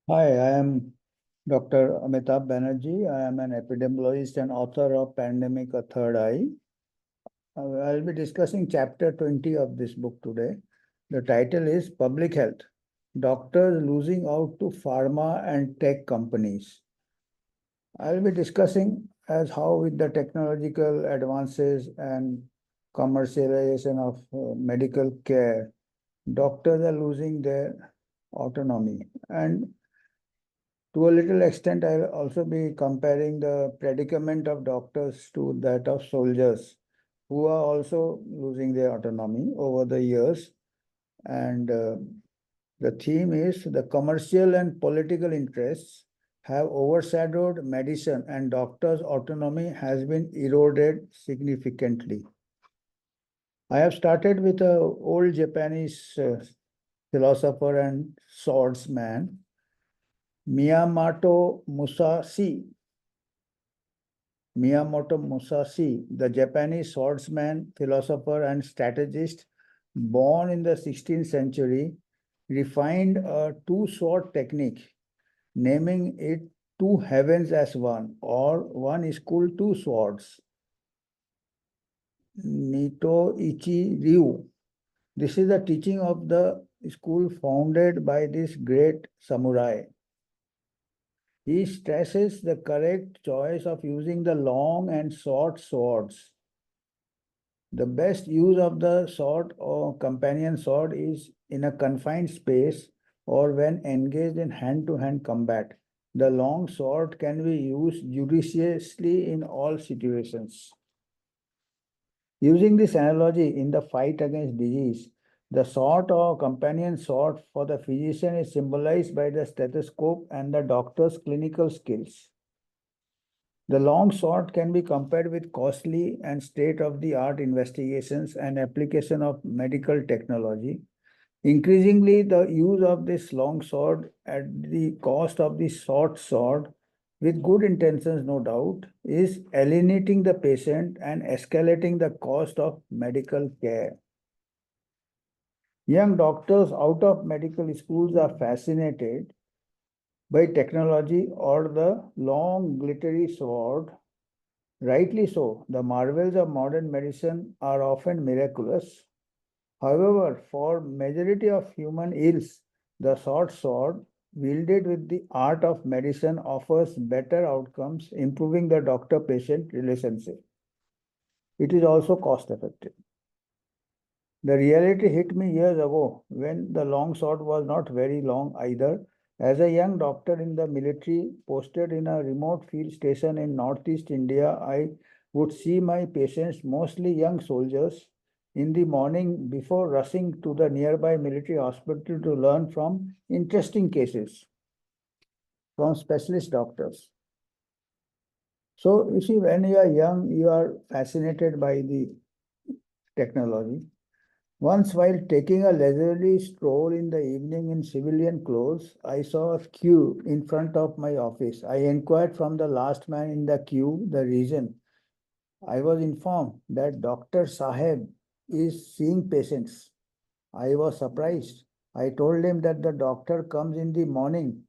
Hi, I am Dr. Amitabh Banerjee. I am an epidemiologist and author of Pandemic: A Third Eye. I'll be discussing chapter 20 of this book today. The title is Public Health: Doctors Losing Out to Pharma and Tech Companies. I'll be discussing as how with the technological advances and commercialization of medical care, doctors are losing their autonomy. And to a little extent, I'll also be comparing the predicament of doctors to that of soldiers, who are also losing their autonomy over the years. And the theme is the commercial and political interests have overshadowed medicine, and doctors' autonomy has been eroded significantly. I have started with an old Japanese philosopher and swordsman, Miyamoto Musashi. Miyamoto Musashi, the Japanese swordsman, philosopher, and strategist, born in the 16th century, refined a two-sword technique, naming it two heavens as one, or one is called two swords. Nito Ichi Ryu. This is the teaching of the school founded by this great samurai. He stresses the correct choice of using the long and short swords. The best use of the sword or companion sword is in a confined space or when engaged in hand-to-hand combat. The long sword can be used judiciously in all situations. Using this analogy in the fight against disease, the sword or companion sword for the physician is symbolized by the stethoscope and the doctor's clinical skills. The long sword can be compared with costly and state-of-the-art investigations and application of medical technology. Increasingly, the use of this long sword at the cost of the short sword, with good intentions, no doubt, is alienating the patient and escalating the cost of medical care. Young doctors out of medical schools are fascinated by technology or the long glittery sword. Rightly so, the marvels of modern medicine are often miraculous. However, for majority of human ills, the short sword, wielded with the art of medicine, offers better outcomes, improving the doctor-patient relationship. It is also cost-effective. The reality hit me years ago when the long sword was not very long either. As a young doctor in the military posted in a remote field station in northeast India, I would see my patients, mostly young soldiers, in the morning before rushing to the nearby military hospital to learn from interesting cases from specialist doctors. So, you see, when you are young, you are fascinated by the technology. Once, while taking a leisurely stroll in the evening in civilian clothes, I saw a queue in front of my office. I inquired from the last man in the queue the reason. I was informed that Dr. Saheb is seeing patients. I was surprised. I told him that the doctor comes in the morning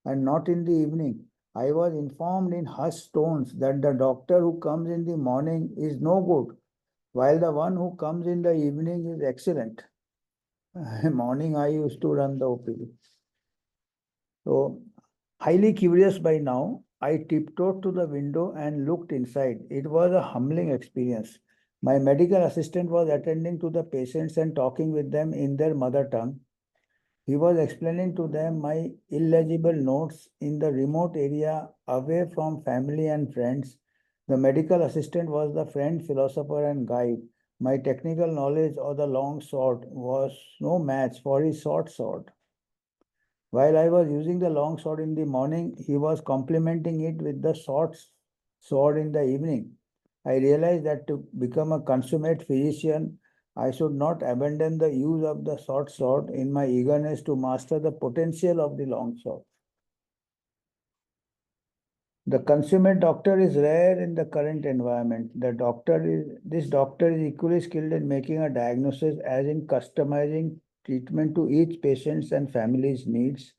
and not in the evening. I was informed in hushed tones that the doctor who comes in the morning is no good, while the one who comes in the evening is excellent. Morning, I used to run the OPD. So, highly curious by now, I tiptoed to the window and looked inside. It was a humbling experience. My medical assistant was attending to the patients and talking with them in their mother tongue. He was explaining to them my illegible notes in the remote area away from family and friends. The medical assistant was the friend, philosopher, and guide. My technical knowledge of the long sword was no match for his short sword. While I was using the long sword in the morning, he was complementing it with the short sword in the evening. I realized that to become a consummate physician, I should not abandon the use of the short sword in my eagerness to master the potential of the long sword. The consummate doctor is rare in the current environment. This doctor is equally skilled in making a diagnosis as in customizing treatment to each patient's and family's needs.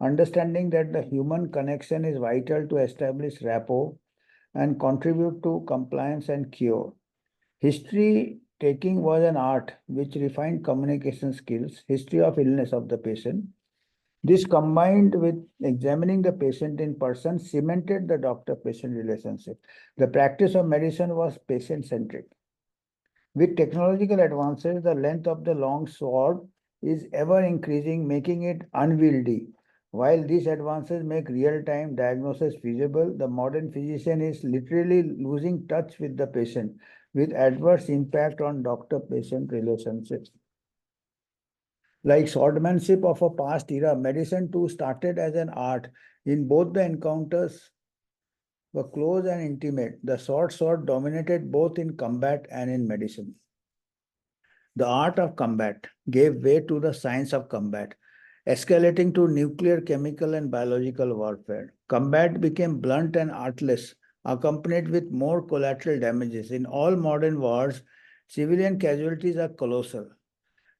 understanding that the human connection is vital to establish rapport and contribute to compliance and cure. History taking was an art which refined communication skills, history of illness of the patient. This combined with examining the patient in person cemented the doctor-patient relationship. The practice of medicine was patient-centric. With technological advances, the length of the long sword is ever increasing, making it unwieldy. While these advances make real-time diagnosis feasible, the modern physician is literally losing touch with the patient, with adverse impact on doctor-patient relationships. Like swordsmanship of a past era, medicine too started as an art. In both the encounters were close and intimate. The sword dominated both in combat and in medicine. The art of combat gave way to the science of combat, escalating to nuclear, chemical, and biological warfare. Combat became blunt and artless, accompanied with more collateral damages. In all modern wars, civilian casualties are colossal.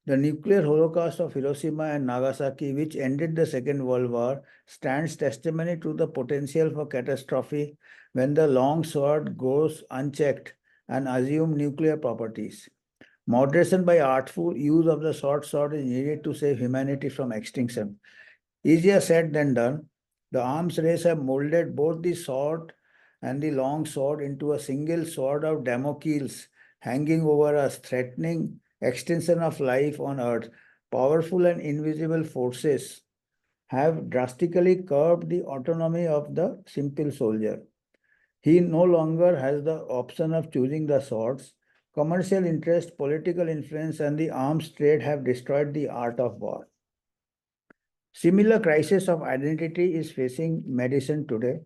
The nuclear holocaust of Hiroshima and Nagasaki, which ended the Second World War, stands testimony to the potential for catastrophe when the long sword goes unchecked and assumes nuclear properties. Moderation by artful use of the short sword is needed to save humanity from extinction. Easier said than done. The arms race have molded both the short and the long sword into a single sword of Damocles hanging over us, threatening extension of life on earth. Powerful and invisible forces have drastically curbed the autonomy of the simple soldier. He no longer has the option of choosing the swords. Commercial interest, political influence, and the arms trade have destroyed the art of war. Similar crisis of identity is facing medicine today.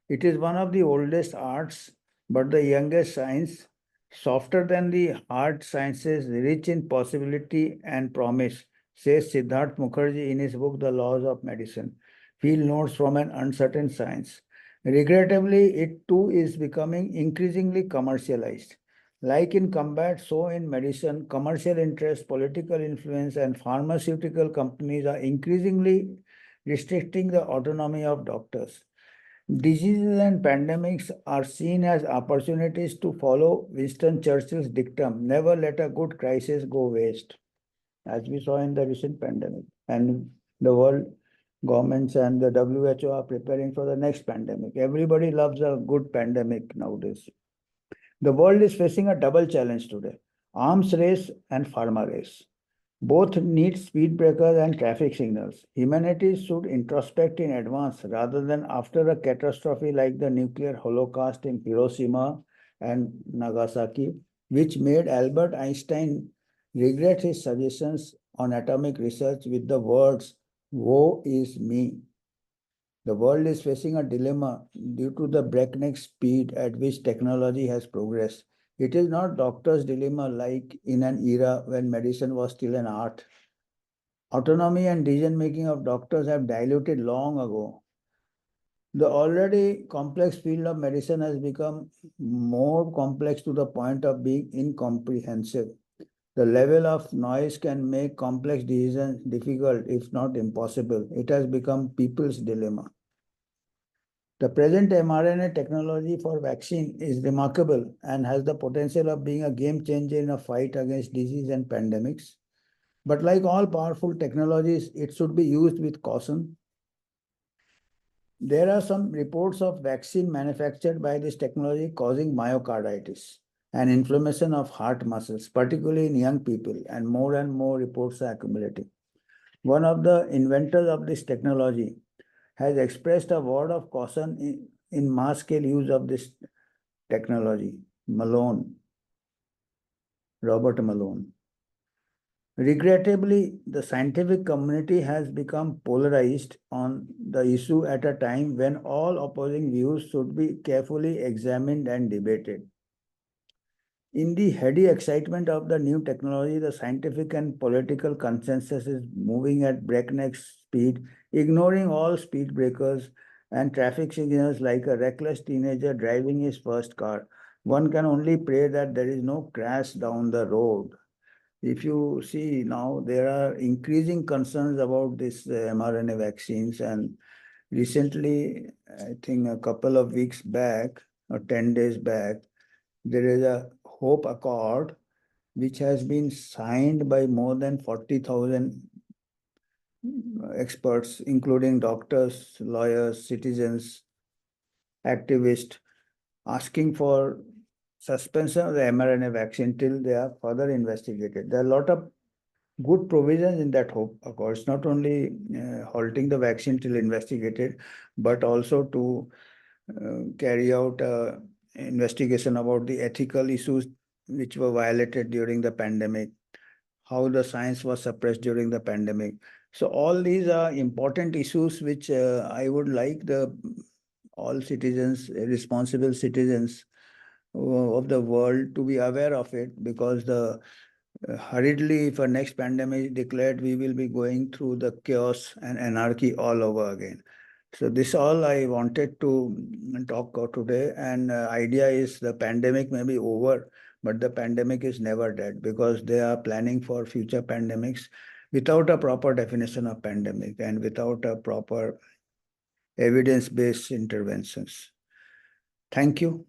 It is one of the oldest arts, but the youngest science, softer than the hard sciences, rich in possibility and promise, says Siddharth Mukherjee in his book The Laws of Medicine. Field notes from an uncertain science. Regrettably, it too is becoming increasingly commercialized. Like in combat, so in medicine, commercial interest, political influence, and pharmaceutical companies are increasingly restricting the autonomy of doctors. Diseases and pandemics are seen as opportunities to follow Winston Churchill's dictum, never let a good crisis go waste, as we saw in the recent pandemic. And the world governments and the WHO are preparing for the next pandemic. Everybody loves a good pandemic nowadays. The world is facing a double challenge today: arms race and pharma race. Both need speed breakers and traffic signals. Humanity should introspect in advance rather than after a catastrophe like the nuclear holocaust in Hiroshima and Nagasaki, which made Albert Einstein regret his suggestions on atomic research with the words, "Woe is me." The world is facing a dilemma due to the breakneck speed at which technology has progressed. It is not doctor's dilemma like in an era when medicine was still an art. Autonomy and decision making of doctors have diluted long ago. The already complex field of medicine has become more complex to the point of being incomprehensive. The level of noise can make complex decisions difficult, if not impossible. It has become people's dilemma. The present mRNA technology for vaccine is remarkable and has the potential of being a game changer in a fight against disease and pandemics. But like all powerful technologies, it should be used with caution. There are some reports of vaccine manufactured by this technology causing myocarditis and inflammation of heart muscles, particularly in young people, and more reports are accumulating. One of the inventors of this technology has expressed a word of caution in mass scale use of this technology, Robert Malone. Regrettably, the scientific community has become polarized on the issue at a time when all opposing views should be carefully examined and debated. In the heady excitement of the new technology, the scientific and political consensus is moving at breakneck speed, ignoring all speed breakers and traffic signals like a reckless teenager driving his first car. One can only pray that there is no crash down the road. if you see now, there are increasing concerns about this mRNA vaccines. And recently, I think a couple of weeks back or 10 days back, there is a Hope Accord which has been signed by more than 40,000 experts, including doctors, lawyers, citizens, activists, asking for suspension of the mRNA vaccine till they are further investigated. There are a lot of good provisions in that Hope Accord. It's not only halting the vaccine till investigated, but also to carry out investigation about the ethical issues which were violated during the pandemic, how the science was suppressed during the pandemic. So all these are important issues which I would like the all citizens, responsible citizens of the world to be aware of it, because the hurriedly, if a next pandemic is declared, we will be going through the chaos and anarchy all over again. So this all I wanted to talk about today. And idea is the pandemic may be over, but the pandemic is never dead, because they are planning for future pandemics without a proper definition of pandemic and without a proper evidence-based interventions. Thank you.